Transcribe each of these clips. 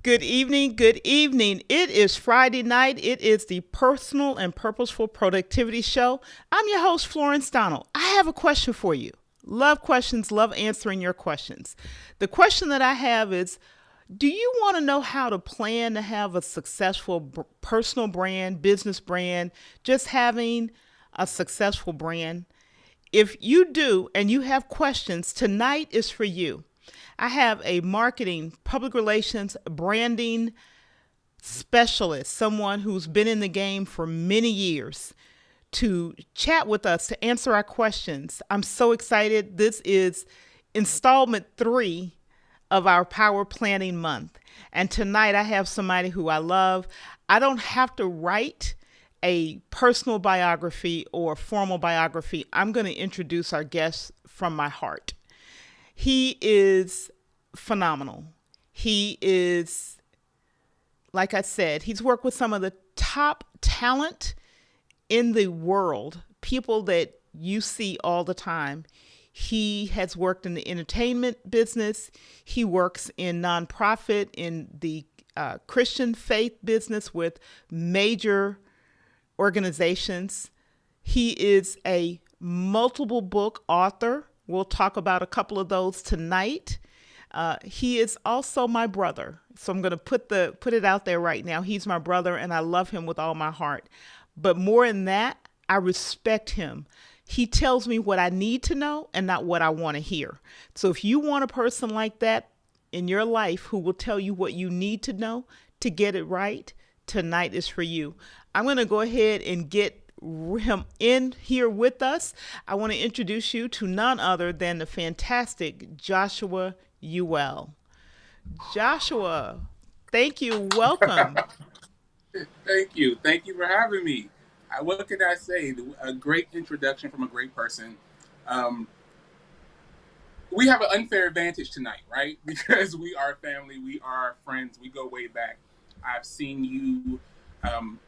Good evening. Good evening. It is Friday night. It is the Personal and Purposeful Productivity Show. I'm your host, Florence Donald. I have a question for you. Love questions, love answering your questions. The question that I have is, do you want to know how to plan to have a successful personal brand, business brand, just having a successful brand? If you do and you have questions, tonight is for you. I have a marketing, public relations, branding specialist, someone who's been in the game for many years, to chat with us, to answer our questions. I'm so excited. This is installment 3 of our Power Planning Month. And tonight I have somebody who I love. I don't have to write a personal biography or formal biography. I'm going to introduce our guest from my heart. He is phenomenal. He is, like I said, he's worked with some of the top talent in the world, people that you see all the time. He has worked in the entertainment business. He works in nonprofit, in the Christian faith business with major organizations. He is a multiple book author. We'll talk about a couple of those tonight. He is also my brother. So I'm going to put it out there right now. He's my brother and I love him with all my heart. But more than that, I respect him. He tells me what I need to know and not what I want to hear. So if you want a person like that in your life who will tell you what you need to know to get it right, tonight is for you. I'm going to go ahead and get him in here with us. I want to introduce you to none other than the fantastic Joshua Uwe'l. Joshua, thank you. Welcome. Thank you. Thank you for having me. What can I say? A great introduction from a great person. Um, we have an unfair advantage tonight, right? Because we are family, we are friends, we go way back. I've seen you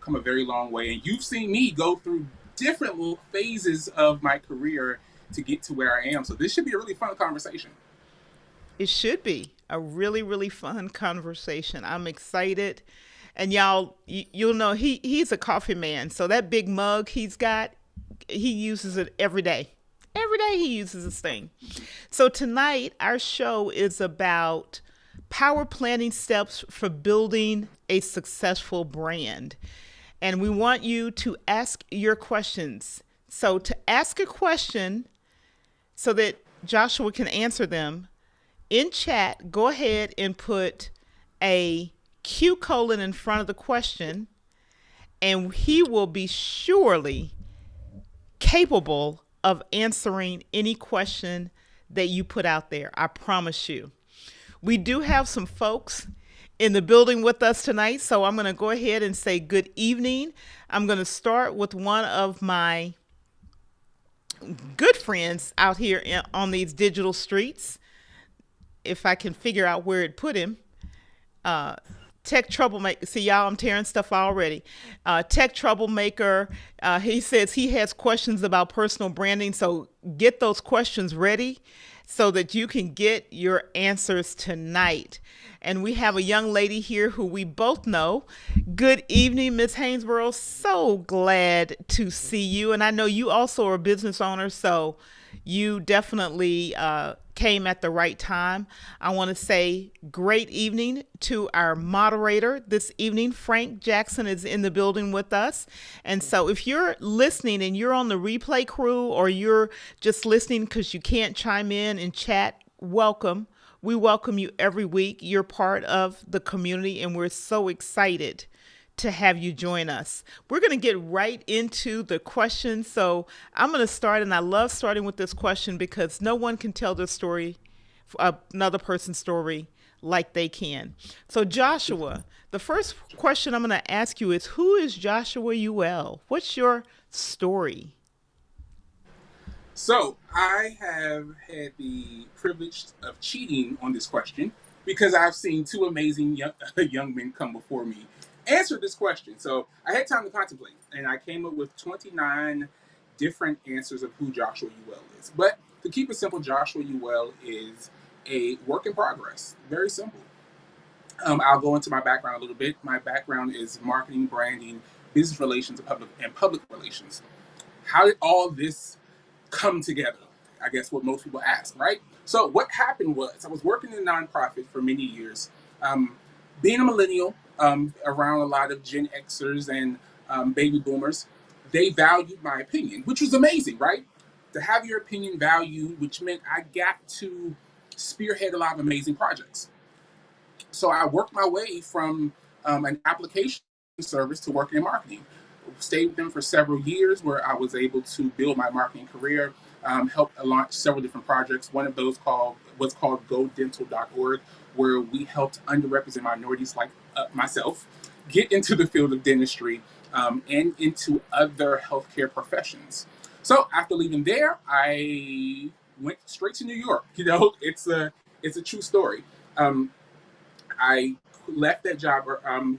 come a very long way, and you've seen me go through different little phases of my career to get to where I am. So this should be a really fun conversation. It should be a really, really fun conversation. I'm excited. And y'all, you'll know he's a coffee man. So that big mug he's got, he uses it every day. Every day he uses this thing. So tonight, our show is about power planning steps for building a successful brand. And we want you to ask your questions. So to ask a question so that Joshua can answer them, in chat, go ahead and put a Q colon in front of the question, and he will be surely capable of answering any question that you put out there. I promise you. We do have some folks in the building with us tonight, so I'm going to go ahead and say good evening. I'm going to start with one of my good friends out here on these digital streets, if I can figure out where it put him. Tech troublemaker. See, y'all, I'm tearing stuff already. Tech troublemaker. He says he has questions about personal branding. So get those questions ready so that you can get your answers tonight. And we have a young lady here who we both know. Good evening, Miss Hainsborough. So glad to see you. And I know you also are a business owner, so you definitely came at the right time. I want to say great evening to our moderator this evening. Frank Jackson is in the building with us. And so if you're listening and you're on the replay crew or you're just listening because you can't chime in and chat, welcome. We welcome you every week. You're part of the community and we're so excited to have you join us. We're going to get right into the questions. So I'm going to start, and I love starting with this question because no one can tell their story, another person's story, like they can. So Joshua, the first question I'm going to ask you is, who is Joshua Uwe'l? What's your story? So I have had the privilege of cheating on this question because I've seen two amazing young men come before me answer this question. So I had time to contemplate, and I came up with 29 different answers of who Joshua Uwe'l is. But to keep it simple, Joshua Uwe'l is a work in progress. Very simple. I'll go into my background a little bit. My background is marketing, branding, business relations, and public relations. How did all this come together? I guess what most people ask, right? So what happened was I was working in a nonprofit for many years. Um, Being a millennial, around a lot of Gen Xers and baby boomers, they valued my opinion, which was amazing, right? To have your opinion valued, which meant I got to spearhead a lot of amazing projects. So I worked my way from an application service to working in marketing. Stayed with them for several years where I was able to build my marketing career, helped launch several different projects. One of those was called GoDental.org, where we helped underrepresented minorities like myself get into the field of dentistry and into other healthcare professions. So after leaving there, I went straight to New York. It's a true story. Um, I left that job around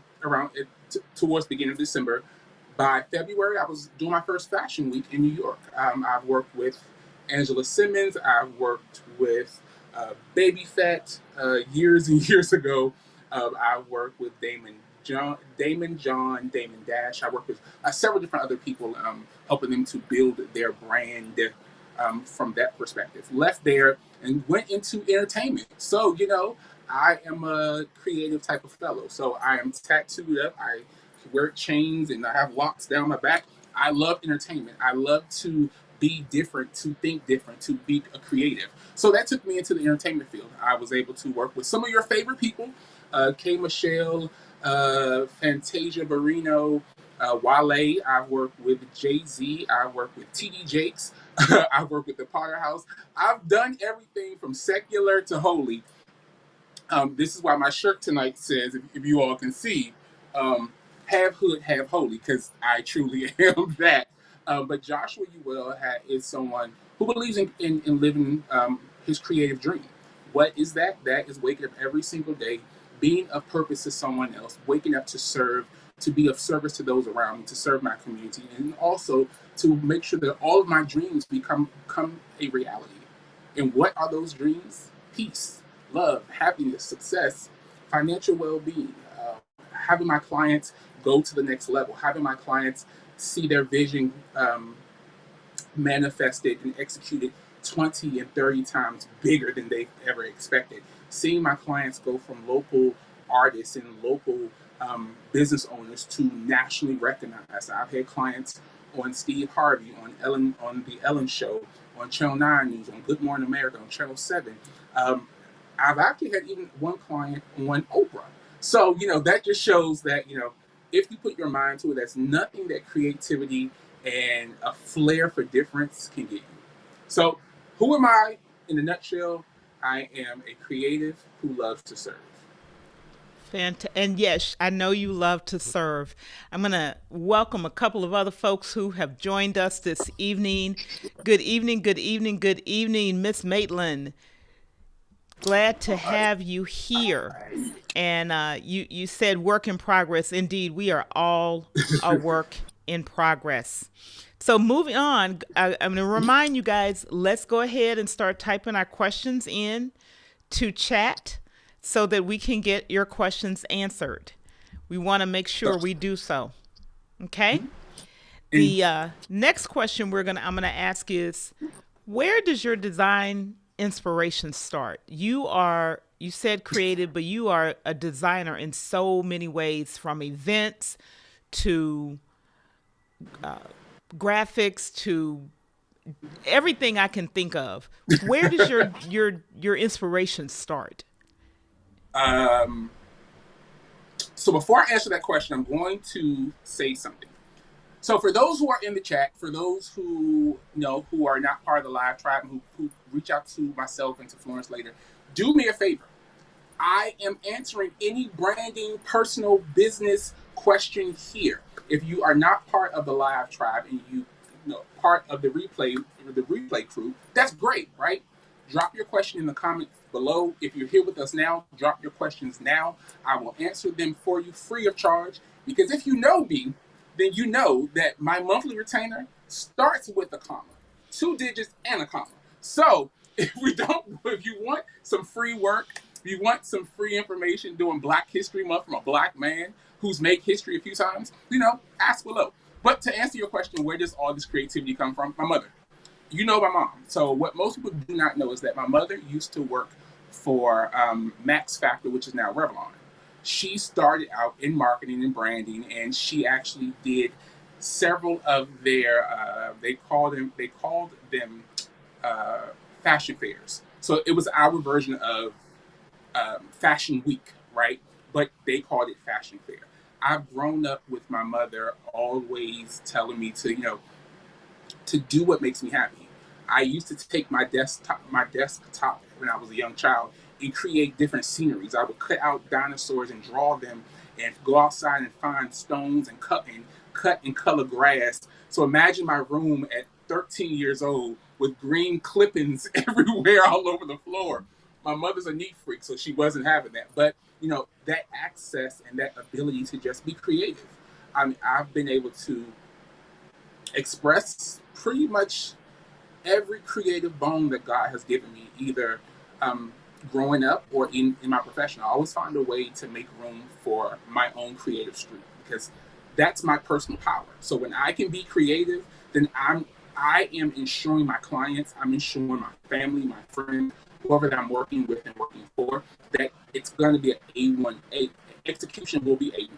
towards the beginning of December. By February, I was doing my first fashion week in New York. I've worked with Angela Simmons. I've worked with Baby Fett years and years ago. I worked with Damon Dash. I worked with several different other people, helping them to build their brand from that perspective. Left there and went into entertainment. So, I am a creative type of fellow. So I am tattooed up. I wear chains and I have locks down my back. I love entertainment. I love to be different, to think different, to be a creative. So that took me into the entertainment field. I was able to work with some of your favorite people, K. Michelle, Fantasia Barrino, Wale. I've worked with Jay Z. I've worked with TD Jakes. I've worked with the Potter House. I've done everything from secular to holy. This is why my shirt tonight says, if you all can see, have hood, have holy, because I truly am that. But Joshua Uwe'l is someone who believes in living his creative dream. What is that? That is waking up every single day, being of purpose to someone else, waking up to serve, to be of service to those around me, to serve my community, and also to make sure that all of my dreams become a reality. And what are those dreams? Peace, love, happiness, success, financial well-being, having my clients go to the next level, having my clients see their vision manifested and executed 20 and 30 times bigger than they've ever expected. Seeing my clients go from local artists and local business owners to nationally recognized. I've had clients on Steve Harvey, on the Ellen Show, on Channel 9 News, on Good Morning America, on Channel 7. I've actually had even one client on Oprah. So, that just shows that, if you put your mind to it, there's nothing that creativity and a flair for difference can get you. So, who am I in a nutshell? I am a creative who loves to serve. And yes, I know you love to serve. I'm going to welcome a couple of other folks who have joined us this evening. Good evening, good evening, good evening, Miss Maitland. Glad to have you here. And you said work in progress. Indeed, we are all a work in progress. So moving on, I'm going to remind you guys, let's go ahead and start typing our questions in to chat so that we can get your questions answered. We want to make sure we do so. Okay? The next question I'm gonna ask is, where does your design inspiration start? You said creative, but you are a designer in so many ways, from events to graphics to everything I can think of. Where does your inspiration start? Um, so before I answer that question, I'm going to say something. So for those who are in the chat, for those who are not part of the live tribe and who reach out to myself and to Florence later, do me a favor. I am answering any branding, personal, business question here. If you are not part of the live tribe and you know part of the replay crew, that's great, right? Drop your question in the comments below. If you're here with us now, drop your questions now. I will answer them for you free of charge. Because if you know me, then you know that my monthly retainer starts with a comma, 2 digits and a comma. So if you want some free work, If you want some free information doing Black History Month from a Black man who's made history a few times, ask below. But to answer your question, where does all this creativity come from? My mother. You know my mom. So what most people do not know is that my mother used to work for Max Factor, which is now Revlon. She started out in marketing and branding, and she actually did several of their they called them fashion fairs. So it was our version of Fashion Week, right? But they called it Fashion Fair. I've grown up with my mother always telling me to do what makes me happy. I used to take my desktop when I was a young child and create different sceneries. I would cut out dinosaurs and draw them, and go outside and find stones and cut and color grass. So imagine my room at 13 years old with green clippings everywhere all over the floor. My mother's a neat freak, so she wasn't having that. But that access and that ability to just be creative. I've been able to express pretty much every creative bone that God has given me, either growing up or in my profession. I always find a way to make room for my own creative streak, because that's my personal power. So when I can be creative, then I am ensuring my clients, I'm ensuring my family, my friends, whoever that I'm working with and working for, that it's going to be an A1. Execution will be A1.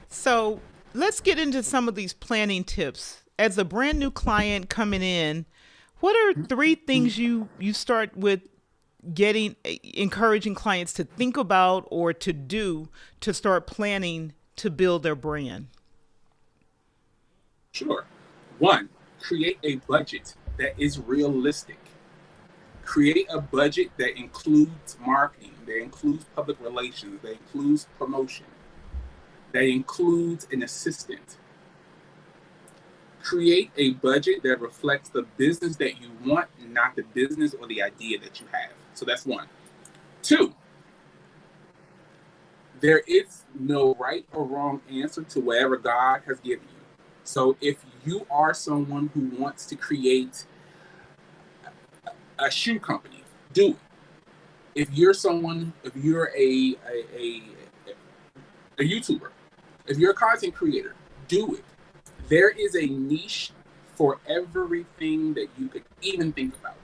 So let's get into some of these planning tips. As a brand new client coming in, what are three things you start with encouraging clients to think about or to do to start planning to build their brand? Sure. One, create a budget that is realistic. Create a budget that includes marketing, that includes public relations, that includes promotion, that includes an assistant. Create a budget that reflects the business that you want, not the business or the idea that you have. So that's one. Two, there is no right or wrong answer to whatever God has given you. So if you are someone who wants to create a shoe company, do it. If you're a YouTuber, if you're a content creator, do it. There is a niche for everything that you could even think about.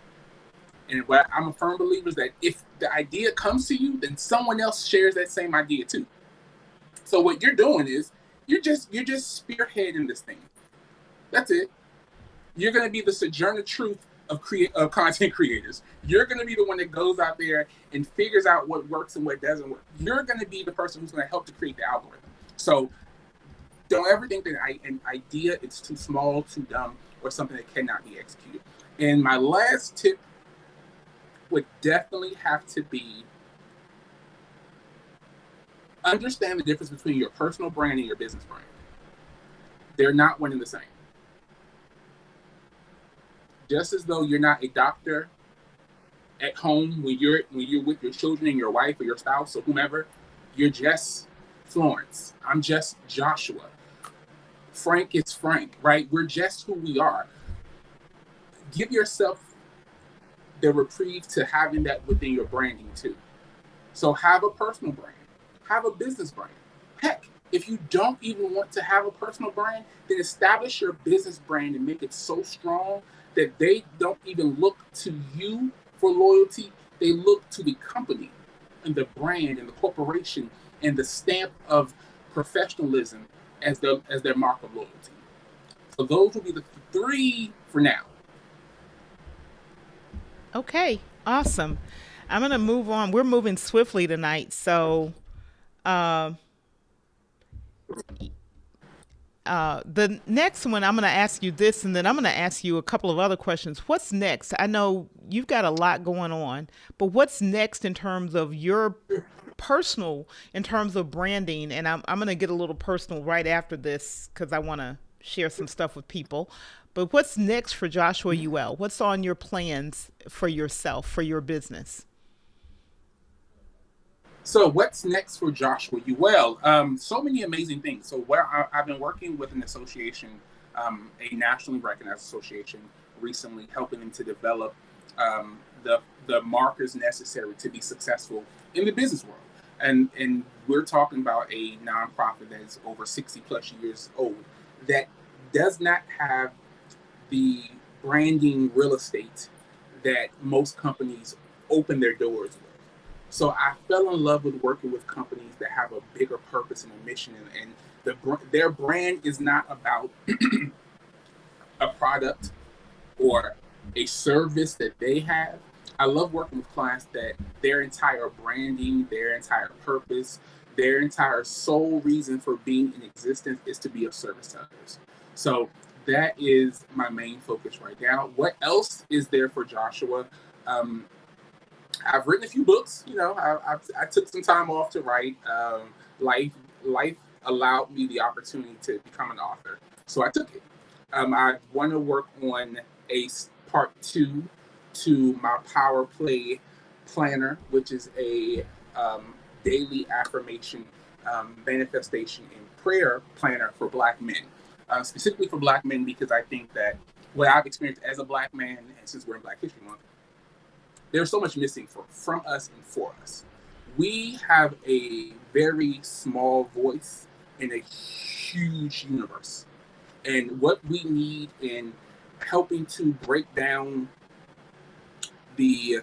And what I'm a firm believer is that if the idea comes to you, then someone else shares that same idea too. So what you're doing is you're just spearheading this thing. That's it. You're going to be the sojourner truth of content creators. You're going to be the one that goes out there and figures out what works and what doesn't work. You're going to be the person who's going to help to create the algorithm. So don't ever think that an idea is too small, too dumb, or something that cannot be executed. And my last tip would definitely have to be understand the difference between your personal brand and your business brand. They're not one and the same. Just as though you're not a doctor at home when you're with your children and your wife or your spouse or whomever, you're just Florence. I'm just Joshua. Frank is Frank, right? We're just who we are. Give yourself the reprieve to having that within your branding too. So have a personal brand, have a business brand. Heck, if you don't even want to have a personal brand, then establish your business brand and make it so strong that they don't even look to you for loyalty. They look to the company and the brand and the corporation and the stamp of professionalism as their mark of loyalty. So those will be the three for now. Okay, awesome. I'm going to move on. We're moving swiftly tonight. So the next one, I'm going to ask you this, and then I'm going to ask you a couple of other questions. What's next? I know you've got a lot going on, but what's next in terms of your personal, in terms of branding? And I'm going to get a little personal right after this because I want to share some stuff with people. But what's next for Joshua Uwe'l? What's on your plans for yourself, for your business? So what's next for Joshua Uwe'l? So many amazing things. So I've been working with an association, a nationally recognized association recently, helping them to develop the the markers necessary to be successful in the business world. And we're talking about a nonprofit that is over 60 plus years old that does not have the branding real estate that most companies open their doors with. So I fell in love with working with companies that have a bigger purpose and a mission, and their brand is not about a product or a service that they have. I love working with clients that their entire branding, their entire purpose, their entire sole reason for being in existence is to be of service to others. So that is my main focus right now. What else is there for Joshua? Um, I've written a few books. I took some time off to write. Life life allowed me the opportunity to become an author, so I took it. I want to work on a part two to my Power Play Planner, which is a daily affirmation, manifestation, and prayer planner for Black men, specifically for Black men, because I think that what I've experienced as a Black man, and since we're in Black History Month, there's so much missing from us and for us. We have a very small voice in a huge universe. And what we need in helping to break down the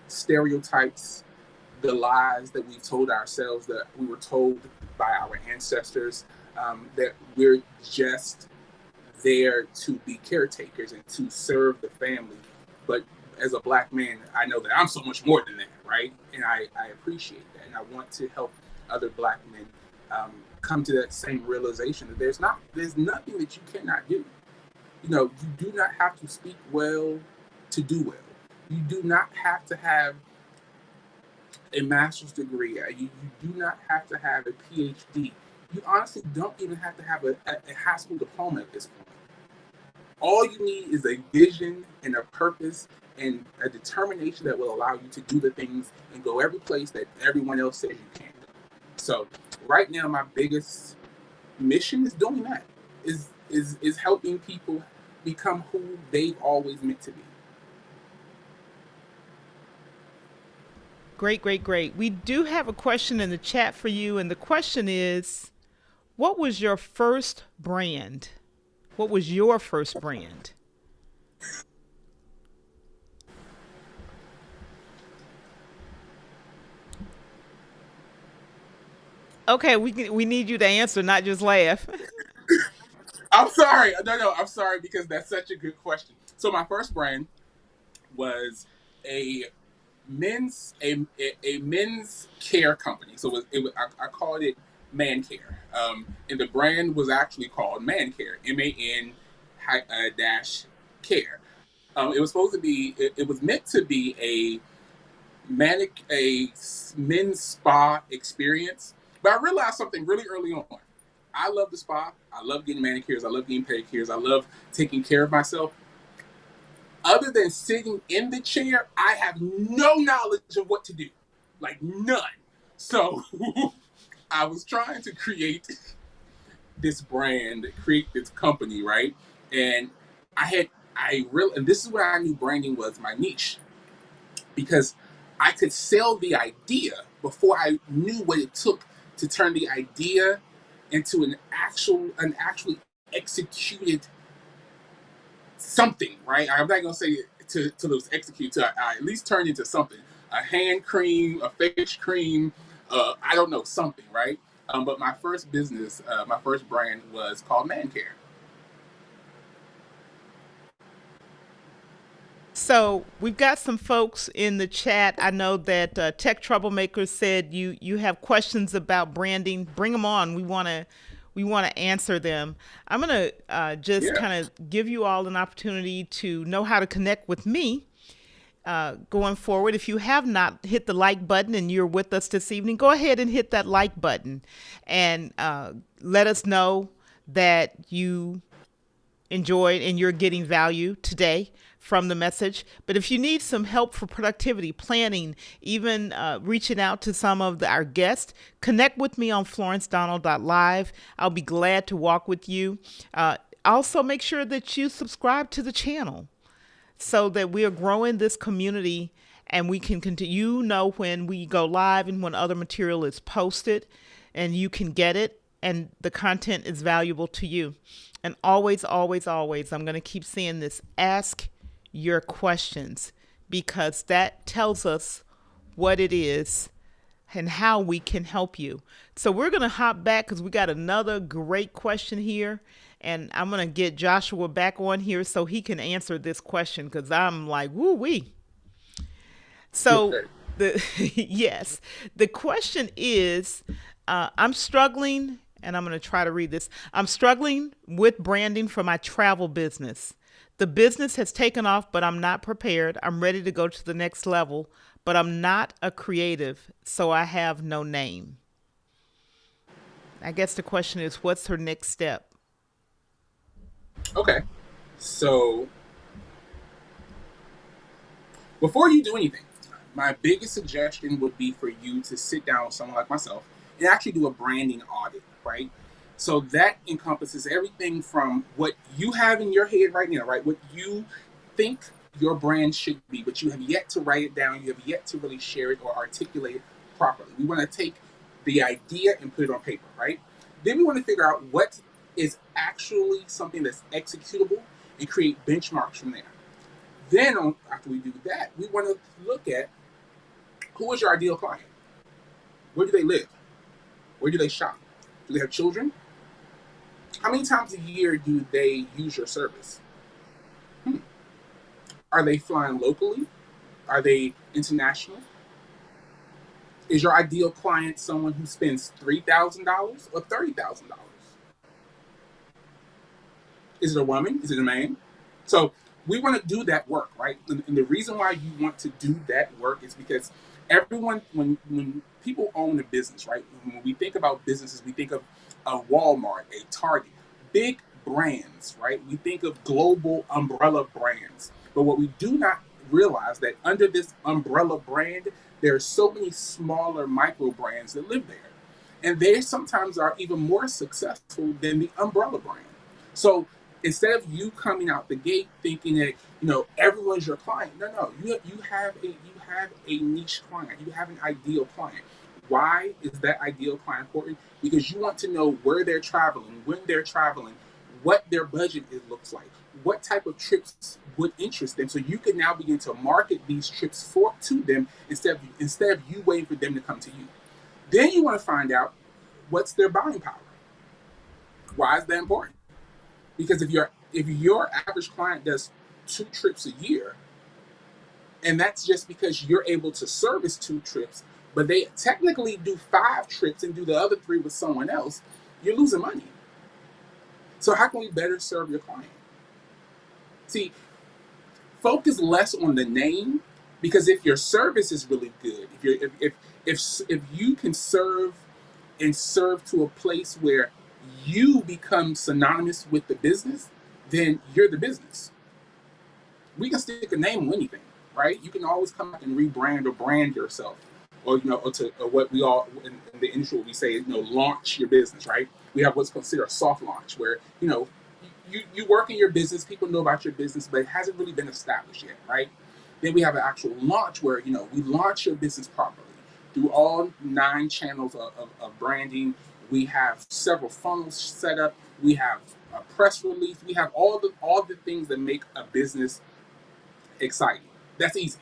stereotypes, the lies that we've told ourselves, that we were told by our ancestors, that we're just there to be caretakers and to serve the family. But as a Black man, I know that I'm so much more than that, right? And I appreciate that. And I want to help other Black men come to that same realization that there's nothing that you cannot do. You do not have to speak well to do well. You do not have to have a master's degree. You do not have to have a PhD. You honestly don't even have to have a high school diploma at this point. All you need is a vision and a purpose and a determination that will allow you to do the things and go every place that everyone else says you can't go. So right now, my biggest mission is doing that. Is helping people become who they've always meant to be. Great, great, great. We do have a question in the chat for you, and the question is, what was your first brand? What was your first brand? Okay, we need you to answer, not just laugh. I'm sorry. No, I'm sorry because that's such a good question. So my first brand was a a men's care company. So I called it Man Care, and the brand was actually called Man Care, MAN dash care. It was supposed to be. It was meant to be a men's spa experience. But I realized something really early on. I love the spa. I love getting manicures. I love getting pedicures. I love taking care of myself. Other than sitting in the chair, I have no knowledge of what to do. Like none. So I was trying to create this brand, create this company, right? And and this is where I knew branding was my niche, because I could sell the idea before I knew what it took to turn the idea into an actually executed something, right? I'm not gonna say it to those execute, to I at least turn into something. A hand cream, a face cream, I don't know, something, right? But my first business, my first brand was called Man Care. So we've got some folks in the chat. I know that Tech Troublemakers said you have questions about branding. Bring them on. We want to answer them. I'm gonna just Yeah. kind of give you all an opportunity to know how to connect with me going forward. If you have not hit the like button and you're with us this evening, go ahead and hit that like button and let us know that you enjoyed and you're getting value today from the message. But if you need some help for productivity, planning, even reaching out to some of our guests, connect with me on florencedonald.live. I'll be glad to walk with you. Also, make sure that you subscribe to the channel so that we are growing this community and we can continue. You know, when we go live and when other material is posted, and you can get it, and the content is valuable to you. And always, always, always, I'm going to keep saying this, ask your questions, because that tells us what it is and how we can help you. So we're going to hop back because we got another great question here. And I'm going to get Joshua back on here so he can answer this question, because I'm like, woo wee. So Okay. the yes, the question is, I'm struggling, and I'm going to try to read this. I'm struggling with branding for my travel business. The business has taken off, but I'm not prepared. I'm ready to go to the next level, but I'm not a creative, so I have no name. I guess the question is, what's her next step? Okay. So before you do anything, my biggest suggestion would be for you to sit down with someone like myself and actually do a branding audit, right? So that encompasses everything from what you have in your head right now, right? What you think your brand should be, but you have yet to write it down. You have yet to really share it or articulate it properly. We want to take the idea and put it on paper, right? Then we want to figure out what is actually something that's executable and create benchmarks from there. Then, after we do that, we want to look at who is your ideal client? Where do they live? Where do they shop? Do they have children? How many times a year do they use your service? Hmm. Are they flying locally? Are they international? Is your ideal client someone who spends $3,000 or $30,000? Is it a woman? Is it a man? So we want to do that work, right? And the reason why you want to do that work is because everyone, when people own a business, right? When we think about businesses, we think of a Walmart, a Target, big brands, right? We think of global umbrella brands. But what we do not realize that under this umbrella brand, there are so many smaller micro brands that live there. And they sometimes are even more successful than the umbrella brand. So instead of you coming out the gate thinking that everyone's your client, no, you have a niche client, you have an ideal client. Why is that ideal client important? Because you want to know where they're traveling, when they're traveling, what their budget looks like, what type of trips would interest them, so you can now begin to market these trips to them instead of you waiting for them to come to you. Then you want to find out what's their buying power. Why is that important? Because if your average client does 2 trips a year, and that's just because you're able to service 2 trips, but they technically do 5 trips and do the other 3 with someone else, you're losing money. So how can we better serve your client? See, focus less on the name, because if your service is really good, if you can serve to a place where you become synonymous with the business, then you're the business. We can stick a name on anything, right? You can always come back and rebrand or brand yourself, or what we all in the industry we say, launch your business, right? We have what's considered a soft launch, where you work in your business, people know about your business, but it hasn't really been established yet, right? Then we have an actual launch where we launch your business properly through all 9 channels of branding. We have several funnels set up. We have a press release. We have all the things that make a business exciting. That's easy.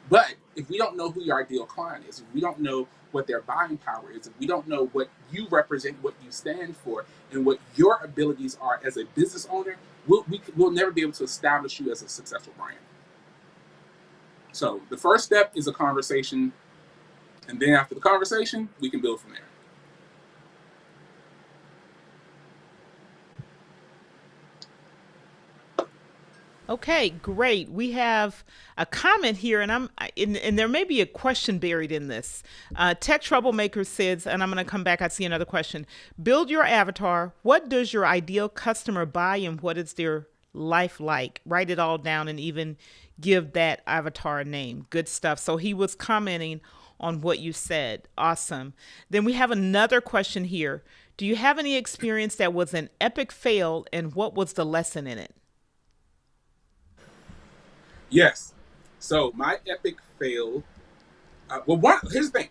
But if we don't know who your ideal client is, if we don't know what their buying power is, if we don't know what you represent, what you stand for, and what your abilities are as a business owner, we'll never be able to establish you as a successful brand. So the first step is a conversation, and then after the conversation, we can build from there. Okay, great. We have a comment here, and there may be a question buried in this. Tech Troublemaker says, and I'm going to come back. I see another question. Build your avatar. What does your ideal customer buy, and what is their life like? Write it all down, and even give that avatar a name. Good stuff. So he was commenting on what you said. Awesome. Then we have another question here. Do you have any experience that was an epic fail, and what was the lesson in it? Yes. So my epic fail. Well, one here's the thing.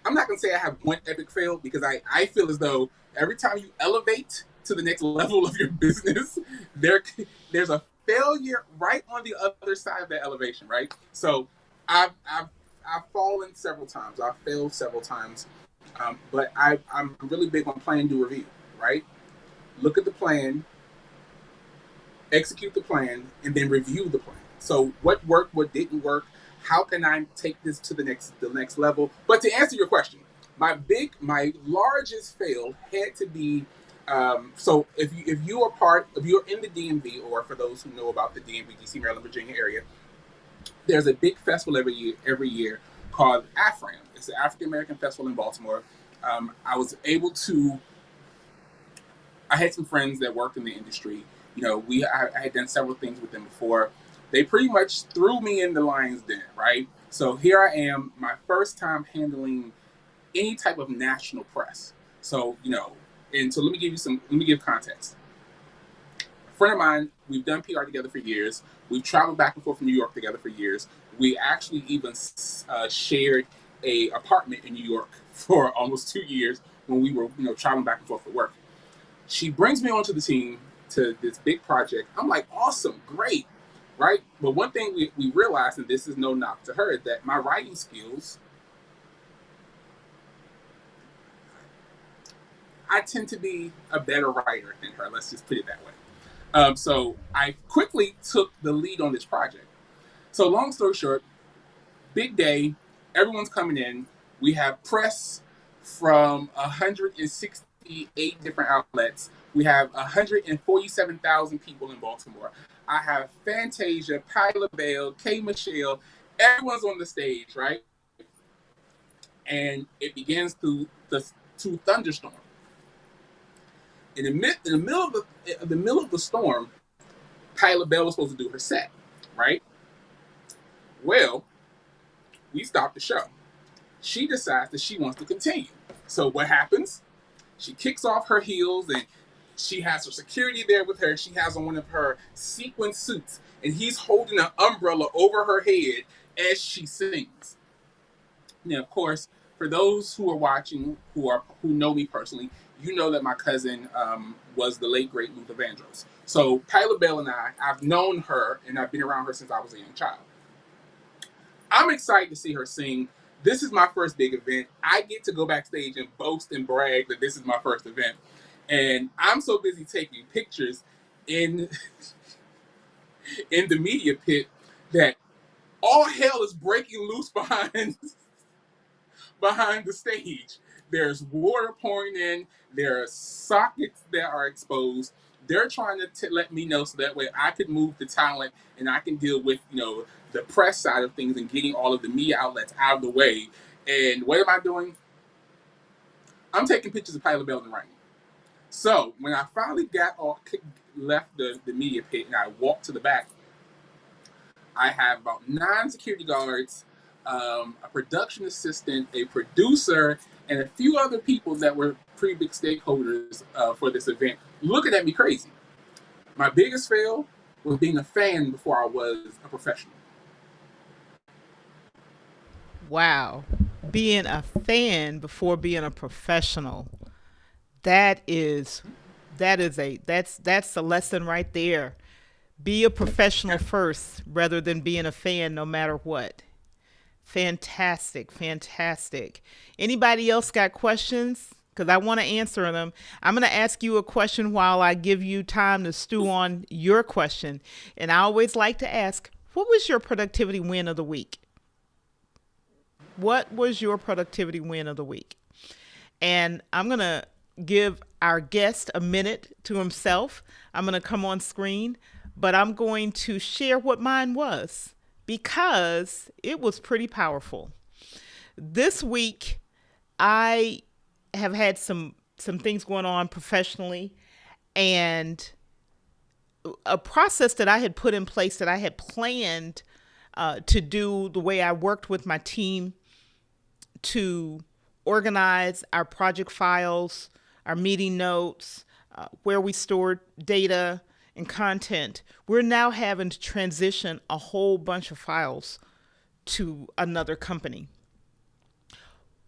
I'm not gonna say I have one epic fail because I feel as though every time you elevate to the next level of your business, there there's a failure right on the other side of that elevation, right? So I've I've fallen several times. I've failed several times, but I'm really big on plan, do, review, right? Look at the plan, execute the plan, and then review the plan. So what worked, what didn't work, how can I take this to the next level? But to answer your question, my largest fail had to be so if you're in the DMV, or for those who know about the DMV, DC, Maryland, Virginia area, there's a big festival every year called AFRAM. It's the African American Festival in Baltimore. I was able to I had some friends that worked in the industry. I had done several things with them before. They pretty much threw me in the lion's den, right? So here I am, my first time handling any type of national press. So and so let me give context. A friend of mine, we've done PR together for years. We've traveled back and forth from New York together for years. We actually even shared a apartment in New York for almost 2 years when we were traveling back and forth for work. She brings me onto the team to this big project. I'm like, awesome, great, right? But one thing we realized, and this is no knock to her, that my writing skills, I tend to be a better writer than her. Let's just put it that way. So I quickly took the lead on this project. So long story short, big day, everyone's coming in. We have press from 168 different outlets. We have 147,000 people in Baltimore. I have Fantasia, Kyla Bale, K. Michelle. Everyone's on the stage, right? And it begins to thunderstorm. In the middle of the storm, Kyla Bell was supposed to do her set, right? Well, we stopped the show. She decides that she wants to continue. So what happens? She kicks off her heels and she has her security there with her. She has on one of her sequin suits, and he's holding an umbrella over her head as she sings. Now, of course, for those who are watching, who know me personally, you know that my cousin was the late great Luther Vandross. So Kyla Bell and I've known her and I've been around her since I was a young child. I'm excited to see her sing. This is my first big event. I get to go backstage and boast and brag that this is my first event. And I'm so busy taking pictures in in the media pit that all hell is breaking loose behind the stage. There's water pouring in. There are sockets that are exposed. They're trying to let me know so that way I can move the talent and I can deal with the press side of things and getting all of the media outlets out of the way. And what am I doing? I'm taking pictures of Kyla Bell and writing. So when I finally left the media pit and I walked to the back, I have about 9 security guards, a production assistant, a producer, and a few other people that were pretty big stakeholders for this event looking at me crazy. My biggest fail was being a fan before I was a professional. Wow. Being a fan before being a professional. That is that's the lesson right there. Be a professional first rather than being a fan no matter what. Fantastic, fantastic. Anybody else got questions? Because I want to answer them. I'm going to ask you a question while I give you time to stew on your question. And I always like to ask, what was your productivity win of the week? What was your productivity win of the week? And I'm going to give our guest a minute to himself. I'm going to come on screen, but I'm going to share what mine was because it was pretty powerful. This week, I have had some things going on professionally, and a process that I had put in place that I had planned to do the way I worked with my team to organize our project files, our meeting notes, where we stored data, and content, we're now having to transition a whole bunch of files to another company.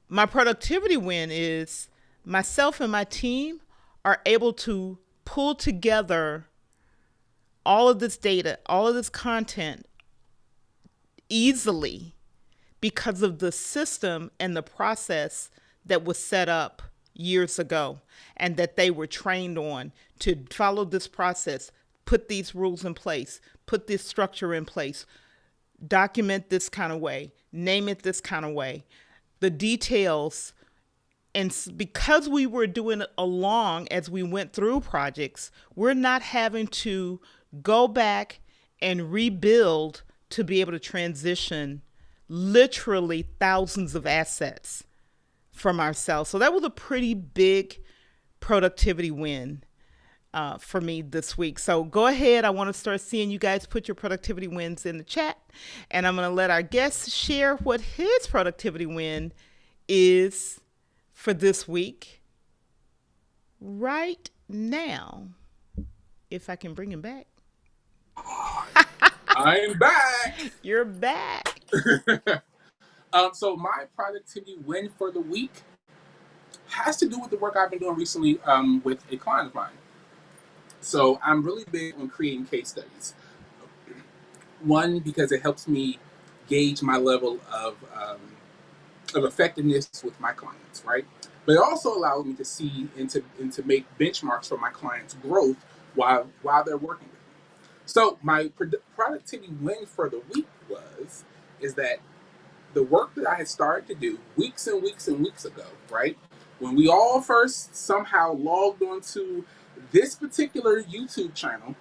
My productivity win is myself and my team are able to pull together all of this data, all of this content easily because of the system and the process that was set up years ago and that they were trained on to follow this process, put these rules in place, put this structure in place, document this kind of way, name it this kind of way. The details, and because we were doing it along as we went through projects, we're not having to go back and rebuild to be able to transition literally thousands of assets from ourselves. So that was a pretty big productivity win for me this week. So go ahead. I want to start seeing you guys put your productivity wins in the chat. And I'm going to let our guest share what his productivity win is for this week right now. If I can bring him back. I'm back. You're back. So my productivity win for the week has to do with the work I've been doing recently with a client of mine. So I'm really big on creating case studies. One, because it helps me gauge my level of effectiveness with my clients, right? But it also allows me to see and to make benchmarks for my clients' growth while they're working with me. So my productivity win for the week is that the work that I had started to do weeks and weeks and weeks ago, right? When we all first somehow logged onto this particular YouTube channel,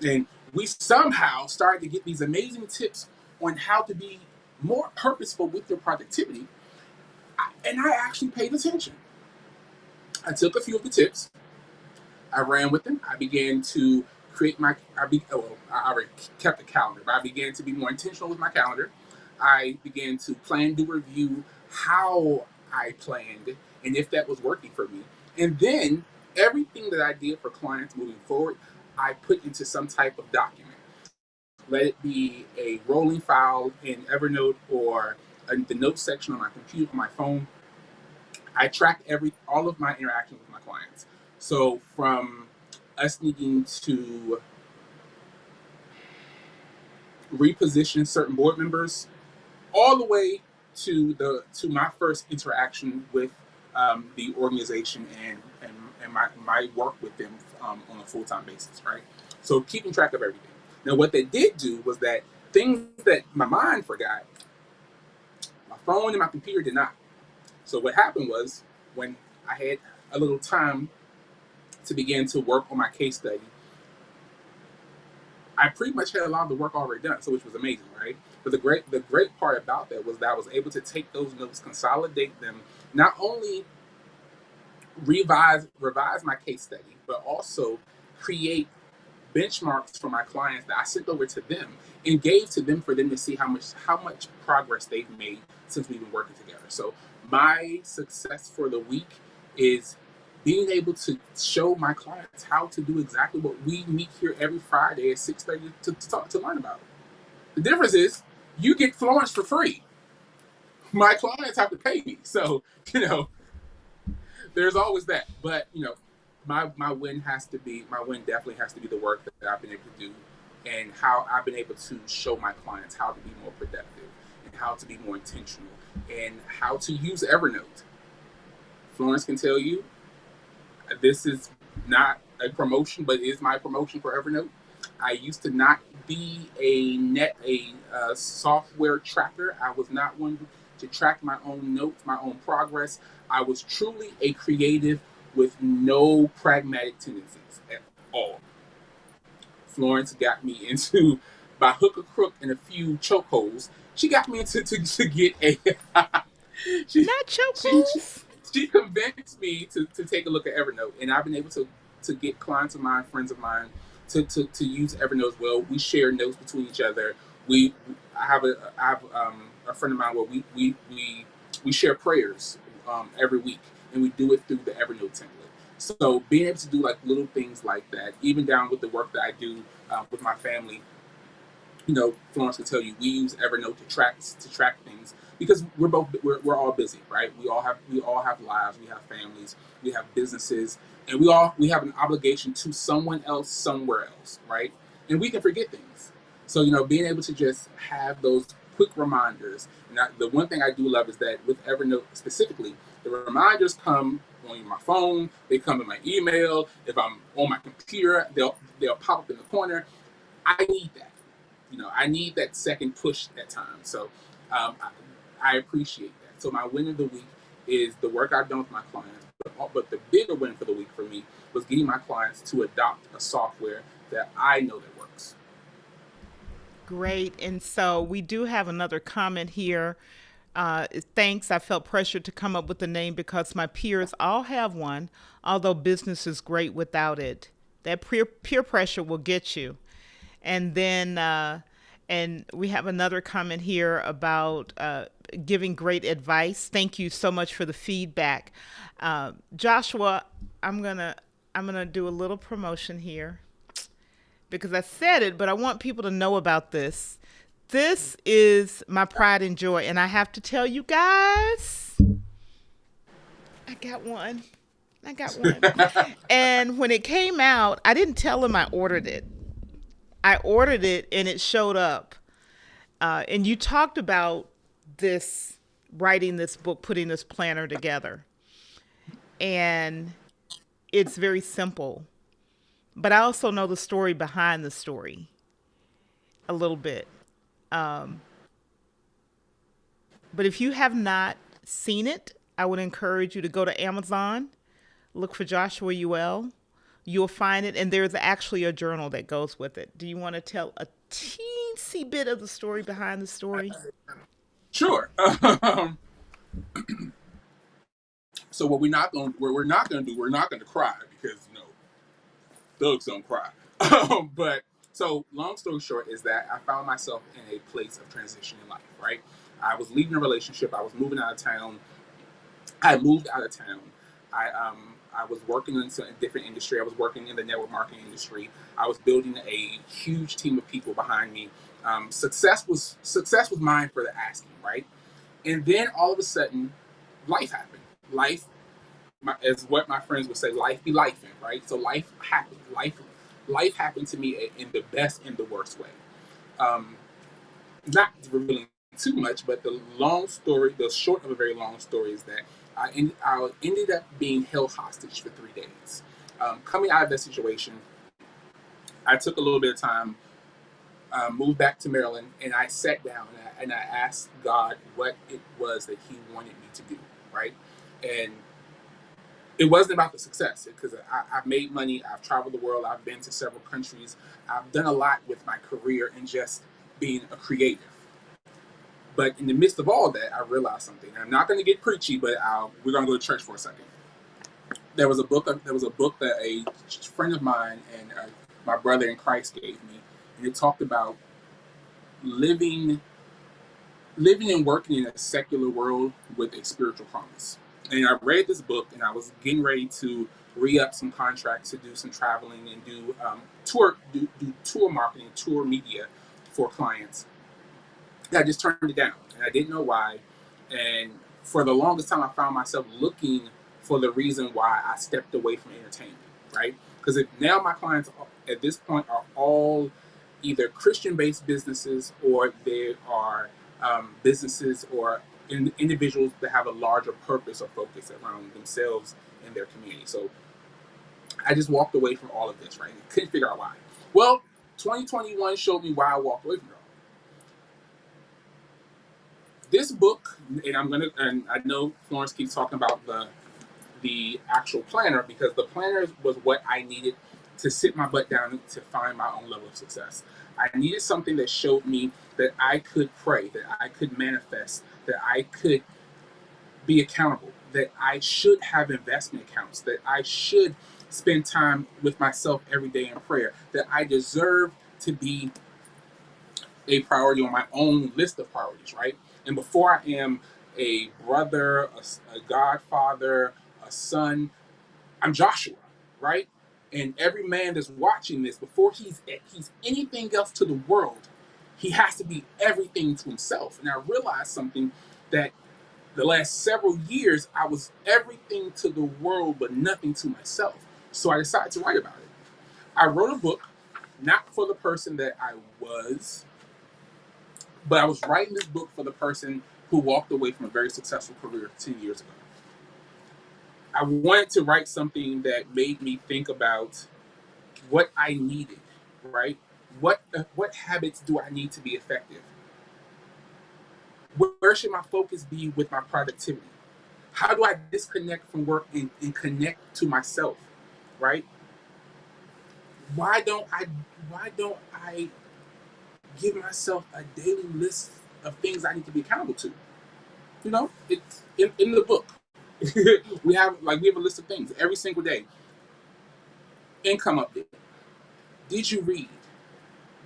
and we somehow started to get these amazing tips on how to be more purposeful with your productivity, and I actually paid attention. I took a few of the tips, I ran with them. I began to create I already kept a calendar, but I began to be more intentional with my calendar. I began to plan, do review how I planned, and if that was working for me. And then everything that I did for clients moving forward, I put into some type of document. Let it be a rolling file in Evernote or the notes section on my computer, on my phone. I track all of my interactions with my clients. So from us needing to reposition certain board members, all the way to my first interaction with the organization and my work with them on a full-time basis, right? So keeping track of everything. Now, what they did do was that things that my mind forgot, my phone and my computer did not. So what happened was when I had a little time to begin to work on my case study, I pretty much had a lot of the work already done, so which was amazing, right? But the great part about that was that I was able to take those notes, consolidate them, not only revise my case study, but also create benchmarks for my clients that I sent over to them and gave to them for them to see how much progress they've made since we've been working together. So my success for the week is being able to show my clients how to do exactly what we meet here every Friday at 6:30 to learn about. The difference is you get Florence for free. My clients have to pay me. So, there's always that. But, my win definitely has to be the work that I've been able to do and how I've been able to show my clients how to be more productive and how to be more intentional and how to use Evernote. Florence can tell you this is not a promotion, but it is my promotion for Evernote. I used to not be a software tracker. I was not one to track my own notes, my own progress. I was truly a creative with no pragmatic tendencies at all. Florence got me into, by hook or crook and a few chokeholds, she got me into to get a she, Not she, chokeholds. she convinced me to take a look at Evernote, and I've been able to get clients of mine, friends of mine, to use Evernote as well. We share notes between each other. I have a friend of mine where we share prayers every week, and we do it through the Evernote template. So being able to do like little things like that, even down with the work that I do with my family, Florence can tell you we use Evernote to track things because we're all busy, right? We all have lives, we have families, we have businesses, and we have an obligation to someone else somewhere else, right? And we can forget things. So being able to just have those quick reminders. And the one thing I do love is that with Evernote specifically, the reminders come on my phone, they come in my email. If I'm on my computer, they'll pop up in the corner. I need that. I need that second push at times. So I appreciate that. So my win of the week is the work I've done with my clients. But the bigger win for the week for me was getting my clients to adopt a software that I know that works. Great. And so we do have another comment here. Thanks. I felt pressured to come up with a name because my peers all have one, although business is great without it. That peer pressure will get you. And then, and we have another comment here about giving great advice. Thank you so much for the feedback. Joshua, I'm gonna I'm gonna do a little promotion here because I said it, but I want people to know about this. This is my pride and joy, and I have to tell you guys, I got one. I got one. And when it came out, I didn't tell him I ordered it. I ordered it and it showed up. And you talked about this, writing this book, putting this planner together. And it's very simple. But I also know the story behind the story a little bit. Um, but if you have not seen it, I would encourage you to go to Amazon, look for Joshua Uwe'l. You'll find it, and there's actually a journal that goes with it. Do you want to tell a teensy bit of the story behind the story? Sure. So we're not going to cry because thugs don't cry. But so long story short is that I found myself in a place of transition in life. Right, I was leaving a relationship. I was moving out of town. I moved out of town. I was working in a different industry. I was working in the network marketing industry. I was building a huge team of people behind me. Success was mine for the asking, right? And then all of a sudden, life happened. As what my friends would say, life be life, right? So life happened. Life happened to me in the best and the worst way. Um, Not revealing too much, but the short of a very long story is that I ended up being held hostage for 3 days. Coming out of that situation, I took a little bit of time, moved back to Maryland, and I sat down and I asked God what it was that He wanted me to do, right? And it wasn't about the success because I've made money, I've traveled the world, I've been to several countries, I've done a lot with my career and just being a creative. But in the midst of all that, I realized something. I'm not going to get preachy, but we're going to go to church for a second. There was a book that a friend of mine and my brother in Christ gave me, and it talked about living living and working in a secular world with a spiritual promise. And I read this book, and I was getting ready to re-up some contracts to do some traveling and do tour marketing, tour media for clients. I just turned it down, and I didn't know why. And for the longest time, I found myself looking for the reason why I stepped away from entertainment, right? Because if now my clients at this point are all either Christian-based businesses or they are businesses or individuals that have a larger purpose or focus around themselves and their community. So I just walked away from all of this, right? Couldn't figure out why. Well, 2021 showed me why I walked away from it all. This book, and I know Florence keeps talking about the actual planner because the planner was what I needed to sit my butt down to find my own level of success. I needed something that showed me that I could pray, that I could manifest, that I could be accountable, that I should have investment accounts, that I should spend time with myself every day in prayer, that I deserve to be a priority on my own list of priorities, right? And before I am a brother, a godfather, a son, I'm Joshua, right? And every man that's watching this, before he's anything else to the world, he has to be everything to himself. And I realized something, that the last several years I was everything to the world but nothing to myself. So I decided to write about it. I wrote a book, not for the person that I was, but I was writing this book for the person who walked away from a very successful career 10 years ago. I wanted to write something that made me think about what I needed, right? What habits do I need to be effective? Where should my focus be with my productivity? How do I disconnect from work and connect to myself, right? Why don't I why don't I give myself a daily list of things I need to be accountable to? You know, it's in the book. We have a list of things every single day. Income update. Did you read?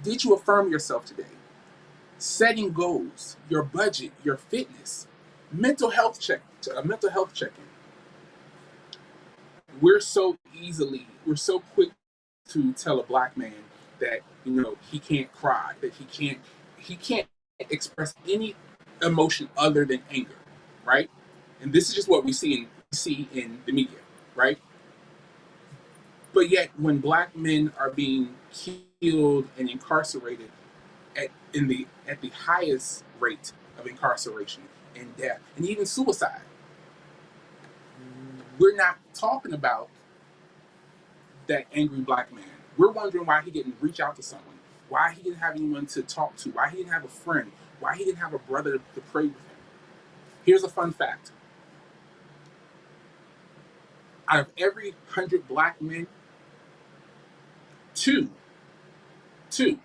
Did you affirm yourself today? Setting goals, your budget, your fitness, mental health check-in. We're so quick to tell a black man that he can't cry, that he can't express any emotion other than anger, right? And this is just what we see in the media, right? But yet, when black men are being killed and incarcerated at the highest rate of incarceration and death and even suicide, we're not talking about that angry black man. We're wondering why he didn't reach out to someone, why he didn't have anyone to talk to, why he didn't have a friend, why he didn't have a brother to pray with him. Here's a fun fact: out of every 100 black men, two, two,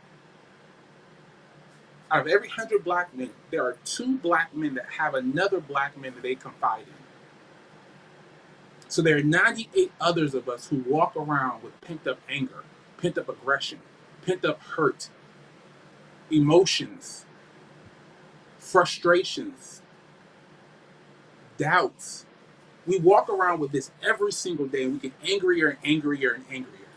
out of every 100 black men, there are two black men that have another black man that they confide in. So there are 98 others of us who walk around with pent up anger, pent up aggression, pent up hurt, emotions, frustrations, doubts. We walk around with this every single day, and we get angrier and angrier and angrier.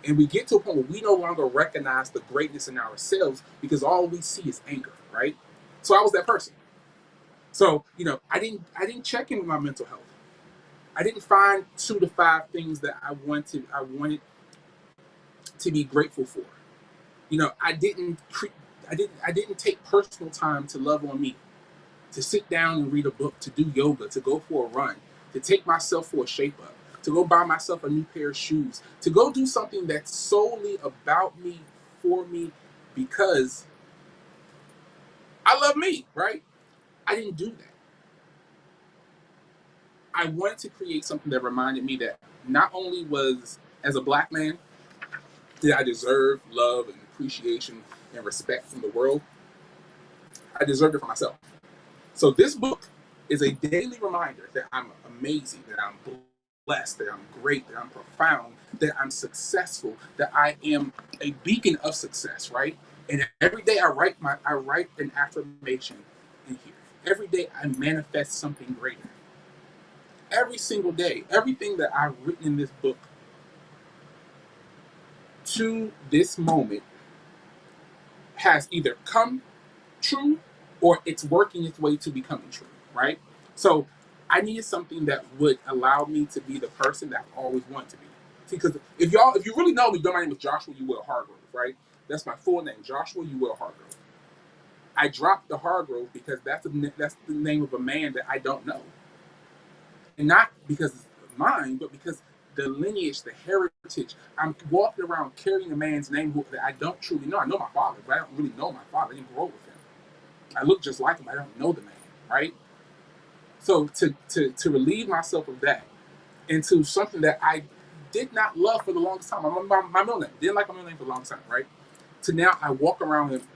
And we get to a point where we no longer recognize the greatness in ourselves because all we see is anger, right? So I was that person. So, I didn't check in with my mental health. I didn't find 2 to 5 things that I wanted to be grateful for. I didn't take personal time to love on me, to sit down and read a book, to do yoga, to go for a run, to take myself for a shape up, to go buy myself a new pair of shoes, to go do something that's solely about me, for me, because I love me, right? I didn't do that. I wanted to create something that reminded me that not only was, as a black man, did I deserve love and appreciation and respect from the world, I deserved it for myself. So this book is a daily reminder that I'm amazing, that I'm blessed, that I'm great, that I'm profound, that I'm successful, that I am a beacon of success, right? And every day I write an affirmation in here. Every day I manifest something greater. Every single day, everything that I've written in this book to this moment has either come true or it's working its way to becoming true, right? So I needed something that would allow me to be the person that I've always wanted to be. See, because if you really know me, my name is Joshua Uwe'l Hargrove, right? That's my full name, Joshua Uwe'l Hargrove. I dropped the Hargrove because that's the name of a man that I don't know, and not because it's mine, but because the lineage, the heritage. I'm walking around carrying a man's name that I don't truly know. I know my father, but I don't really know my father. I didn't grow up with him. I look just like him. I don't know the man, right? So to relieve myself of that into something that I did not love for the longest time. My middle name, didn't like my middle name for a long time, right? To now I walk around with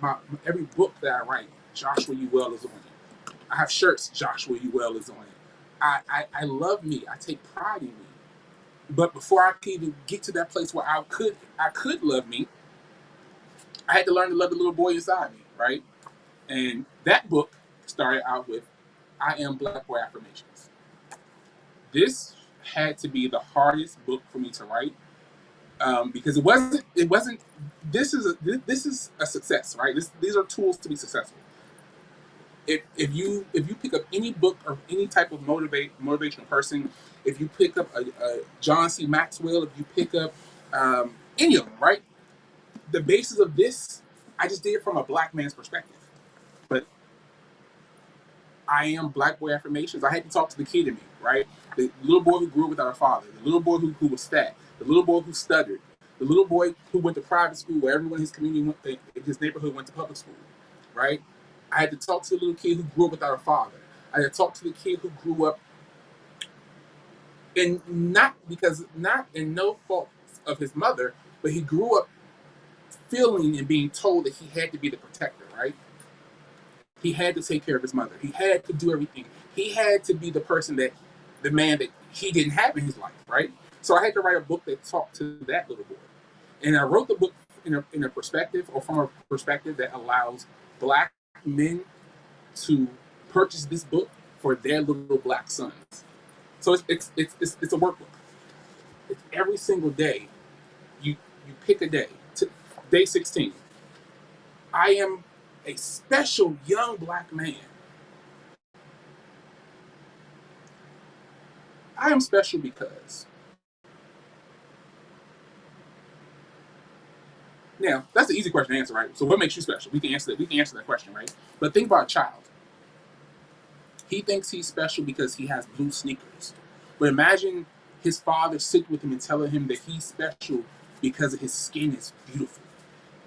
every book that I write, Joshua Uwe'l is on it. I have shirts, Joshua Uwe'l is on it. I love me. I take pride in me. But before I could even get to that place where I could love me, I had to learn to love the little boy inside me, right? And that book started out with I Am Black Boy Affirmations. This had to be the hardest book for me to write, because it wasn't. This is a success, right? These are tools to be successful. If you pick up any book or any type of motivational person, if you pick up a John C. Maxwell, if you pick up any of them, right? The basis of this, I just did it from a black man's perspective. But I am Black Boy Affirmations. I had to talk to the kid in me, right? The little boy who grew up without a father, the little boy who was fat, the little boy who stuttered, the little boy who went to private school where everyone in his community, in his neighborhood, went to public school, right? I had to talk to the little kid who grew up without a father. I had to talk to the kid who grew up, and not in no fault of his mother, but he grew up feeling and being told that he had to be the protector, right? He had to take care of his mother. He had to do everything. He had to be the man that he didn't have in his life, right? So I had to write a book that talked to that little boy. And I wrote the book in a perspective, or from a perspective that allows black men to purchase this book for their little black sons. So it's a workbook. It's every single day. You pick a day. Day 16. I am a special young black man. I am special because. Now, that's the easy question to answer, right? So what makes you special? We can answer that. We can answer that question, right? But think about a child. He thinks he's special because he has blue sneakers. But imagine his father sitting with him and telling him that he's special because his skin is beautiful,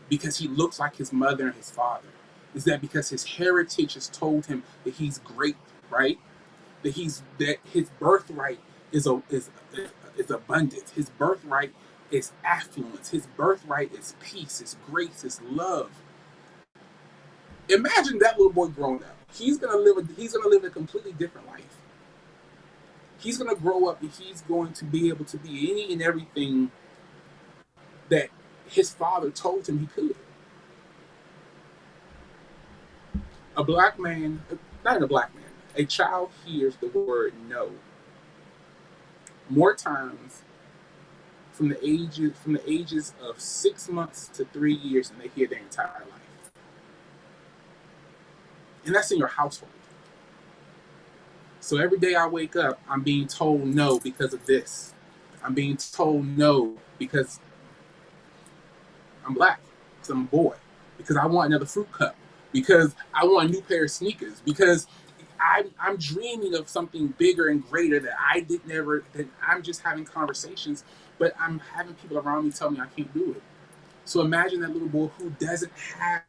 because he looks like his mother and his father. Is that because his heritage has told him that he's great, right? That his birthright is abundance. His birthright is affluence. His birthright is peace, is grace, is love. Imagine that little boy growing up. He's gonna live a completely different life. He's gonna grow up and he's going to be able to be any and everything that his father told him he could. A black man, not a black man, a child hears the word no more times from the ages of 6 months to 3 years than they hear their entire life. And that's in your household. So every day I wake up, I'm being told no because of this. I'm being told no because I'm black, because I'm a boy, because I want another fruit cup, because I want a new pair of sneakers, because I'm dreaming of something bigger and greater that I'm just having conversations, but I'm having people around me tell me I can't do it. So imagine that little boy who doesn't have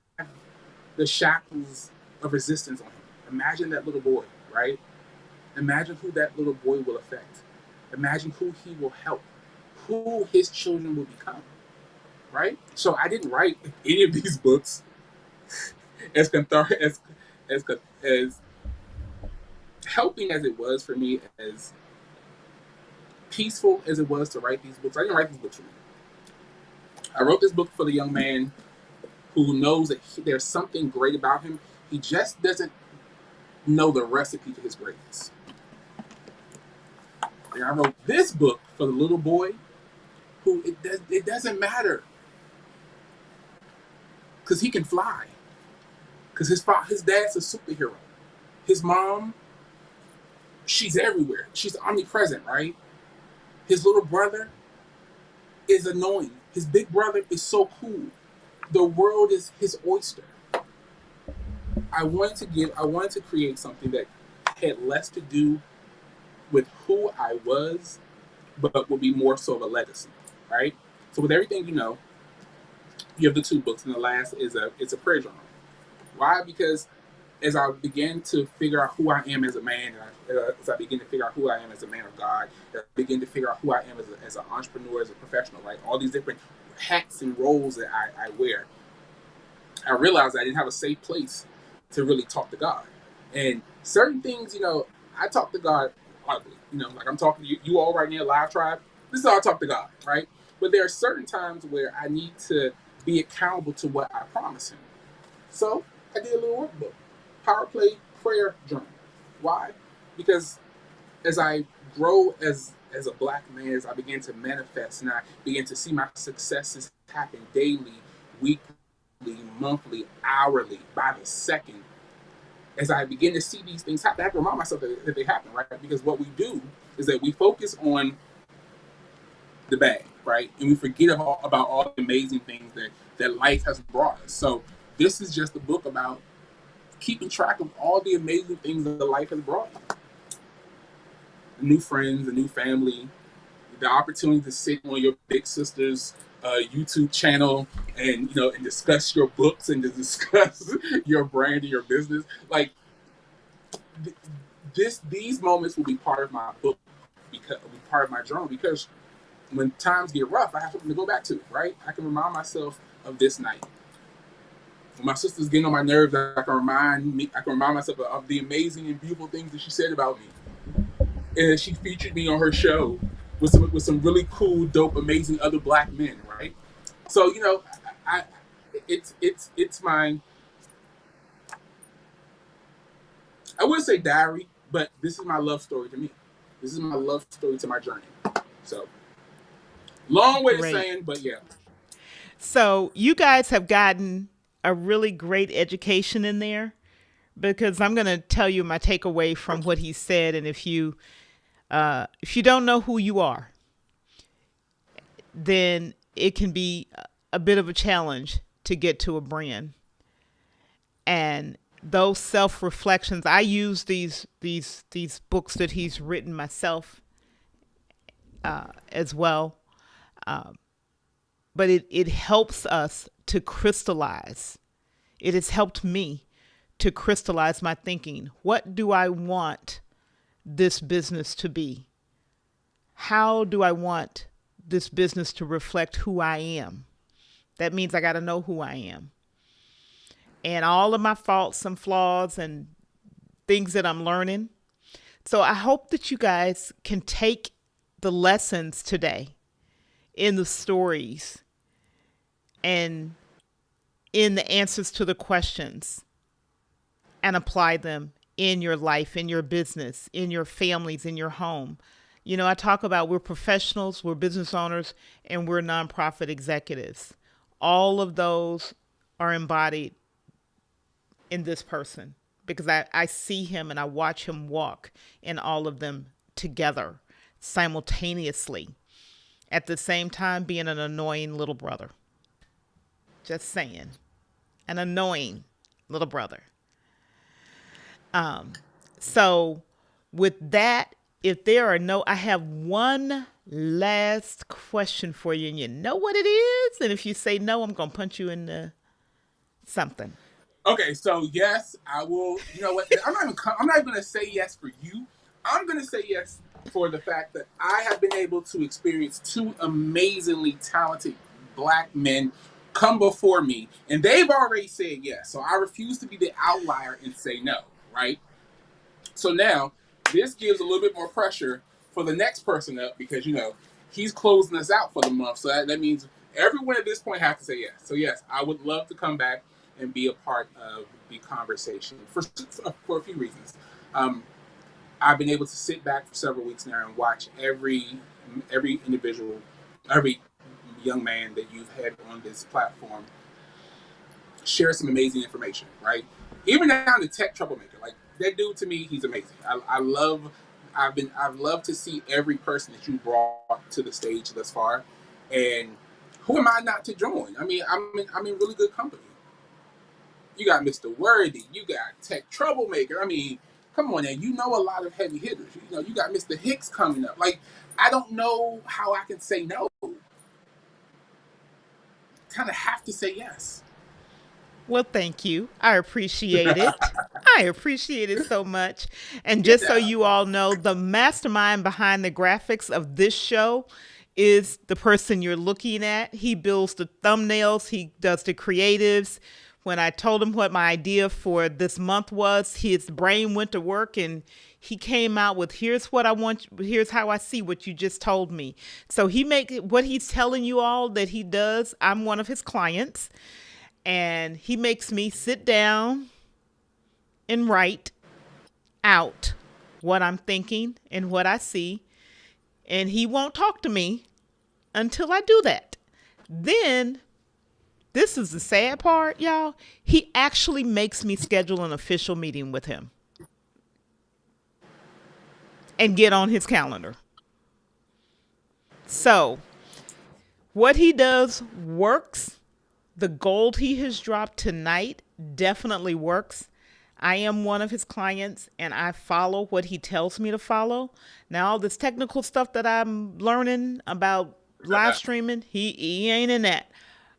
the shackles of resistance on him. Imagine that little boy, right? Imagine who that little boy will affect. Imagine who he will help, who his children will become, right? So I didn't write any of these books as helping as it was for me, as peaceful as it was to write these books. I didn't write these books for me. I wrote this book for the young man who knows that there's something great about him. He just doesn't know the recipe to his greatness. And I wrote this book for the little boy who it doesn't matter because he can fly. Because his dad's a superhero. His mom, she's everywhere. She's omnipresent, right? His little brother is annoying. His big brother is so cool. The world is his oyster. I wanted to create something that had less to do with who I was, but would be more so of a legacy, right? So with everything you have the two books, and the last is a prayer journal. Why? Because as I began to figure out who I am as a man, as I begin to figure out who I am as a man of God, as I begin to figure out who I am as an entrepreneur, as a professional, right? All these different hats and roles that I wear, I realized I didn't have a safe place to really talk to God. And certain things, I talk to God audibly. Like I'm talking to you all right now, live tribe. This is how I talk to God, right? But there are certain times where I need to be accountable to what I promise Him. So I did a little workbook, Power Play Prayer Journal. Why? Because as I grow as as a black man, as I began to manifest and I began to see my successes happen daily, weekly, monthly, hourly, by the second, as I begin to see these things happen, I have to remind myself that they happen, right? Because what we do is that we focus on the bag, right? And we forget about all the amazing things that life has brought us. So this is just a book about keeping track of all the amazing things that life has brought you. New friends, a new family, the opportunity to sit on your big sister's YouTube channel and and discuss your books and to discuss your brand and your business. Like these moments will be part of my book, because will be part of my journal, because when times get rough, I have something to go back to, right? I can remind myself of this night. When my sister's getting on my nerves, I can remind myself of the amazing and beautiful things that she said about me. And she featured me on her show with some really cool, dope, amazing other black men, right? So I it's my, I wouldn't say diary, but this is my love story to me. This is my love story to my journey. So long way to Great. saying, but yeah. So you guys have gotten a really great education in there, because I'm going to tell you my takeaway from what he said. And if you don't know who you are, then it can be a bit of a challenge to get to a brand. And those self reflections, I use these books that he's written myself as well. But it helps us to crystallize. It has helped me to crystallize my thinking. What do I want this business to be? How do I want this business to reflect who I am? That means I got to know who I am. And all of my faults and flaws and things that I'm learning. So I hope that you guys can take the lessons today in the stories and in the answers to the questions and apply them in your life, in your business, in your families, in your home. I talk about we're professionals, we're business owners, and we're nonprofit executives. All of those are embodied in this person, because I see him and I watch him walk in all of them together simultaneously, at the same time being an annoying little brother. Just saying. An annoying little brother. So with that, if there are no, I have one last question for you, and you know what it is. And if you say no, I'm going to punch you in the something. Okay, so yes, I will. You know what? I'm not even going to say yes for you. I'm going to say yes for the fact that I have been able to experience two amazingly talented black men come before me, and they've already said yes. So I refuse to be the outlier and say no, right? So now this gives a little bit more pressure for the next person up, because he's closing us out for the month. So that means everyone at this point has to say yes. So yes, I would love to come back and be a part of the conversation for a few reasons. I've been able to sit back for several weeks now and watch every individual, every young man that you've had on this platform share some amazing information, right? Even down to tech troublemaker, like that dude, to me, he's amazing. I've loved to see every person that you brought to the stage thus far, and who am I not to join? I mean, I'm in really good company. You got Mr. Worthy, you got Tech Troublemaker. I mean, come on, now, you know a lot of heavy hitters. You got Mr. Hicks coming up. Like, I don't know how I can say no. Kind of have to say yes. Well, thank you. I appreciate it. I appreciate it so much. And Get just so down. you all know, the mastermind behind the graphics of this show is the person you're looking at. He builds the thumbnails, he does the creatives. When I told him what my idea for this month was, his brain went to work and he came out with, here's what I want, here's how I see what you just told me. So he make what he's telling you all that he does. I'm one of his clients, and he makes me sit down and write out what I'm thinking and what I see. and he won't talk to me until I do that. Then, this is the sad part, y'all. He actually makes me schedule an official meeting with him and get on his calendar. So, what he does works. The gold he has dropped tonight definitely works. I am one of his clients and I follow what he tells me to follow. Now, all this technical stuff that I'm learning about live streaming, he ain't in that.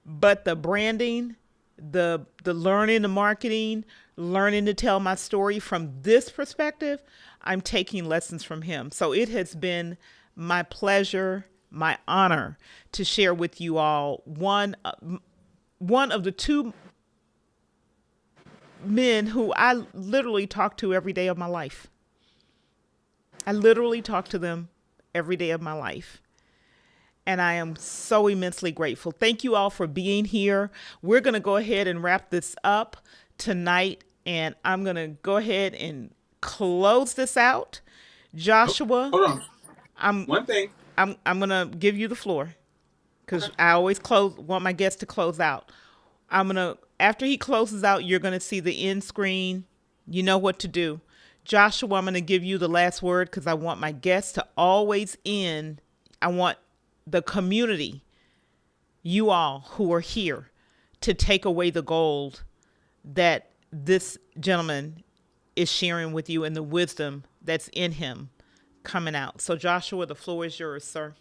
But the branding, the learning, the marketing, learning to tell my story from this perspective, I'm taking lessons from him. So it has been my pleasure, my honor to share with you all one of the two men who I literally talk to every day of my life. I literally talk to them every day of my life. And I am so immensely grateful. Thank you all for being here. We're going to go ahead and wrap this up tonight. And I'm going to go ahead and close this out. Joshua, Hold on. I'm One thing. I'm going to give you the floor because I always want my guests to close out. After he closes out, you're going to see the end screen. You know what to do. Joshua, I'm going to give you the last word because I want my guests to always end. I want the community, you all who are here, to take away the gold that this gentleman is sharing with you and the wisdom that's in him coming out. So Joshua, the floor is yours, sir.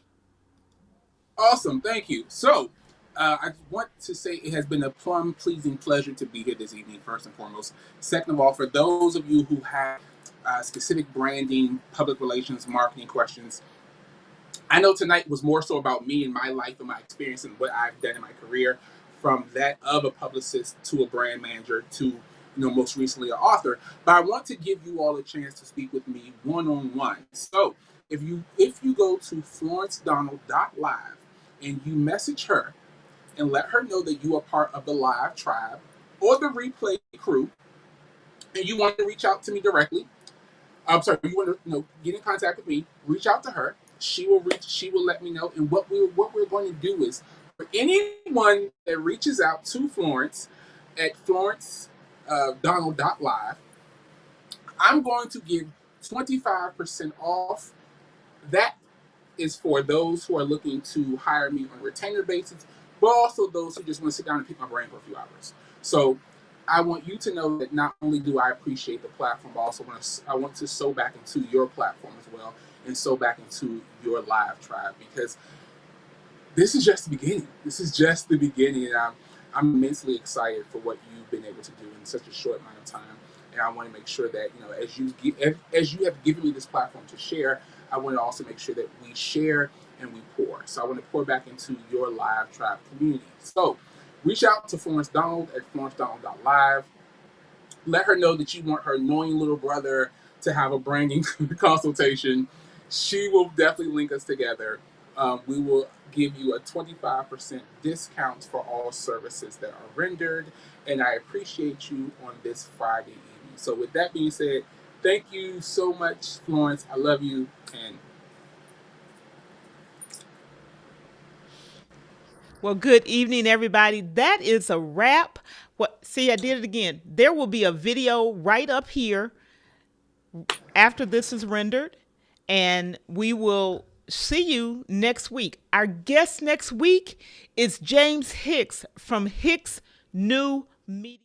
Awesome. Thank you. So, I want to say it has been a plum pleasing pleasure to be here this evening, first and foremost. Second of all, for those of you who have specific branding, public relations, marketing questions, I know tonight was more so about me and my life and my experience and what I've done in my career, from that of a publicist to a brand manager to, most recently an author. But I want to give you all a chance to speak with me one-on-one. So if you go to florencedonald.live and you message her and let her know that you are part of the live tribe or the replay crew, and you want to reach out to me directly, I'm sorry, you want to get in contact with me, reach out to her. She will let me know. And what we're going to do is, for anyone that reaches out to Florence at florencedonald.live, I'm going to give 25% off. That is for those who are looking to hire me on a retainer basis, but also those who just want to sit down and pick my brain for a few hours. So I want you to know that not only do I appreciate the platform, but also I want to sow back into your platform as well, and sow back into your live tribe, because this is just the beginning. This is just the beginning, and I'm immensely excited for what you've been able to do in such a short amount of time. And I want to make sure that as you have given me this platform to share, I want to also make sure that we share and we pour. So I want to pour back into your live tribe community. So reach out to Florence Donald at florencedonald.live. Let her know that you want her annoying little brother to have a branding consultation. She will definitely link us together. We will give you a 25% discount for all services that are rendered. And I appreciate you on this Friday evening. So with that being said, thank you so much, Florence. I love you. And well, good evening, everybody. That is a wrap. See, I did it again. There will be a video right up here after this is rendered, and we will see you next week. Our guest next week is James Hicks from Hicks New Media.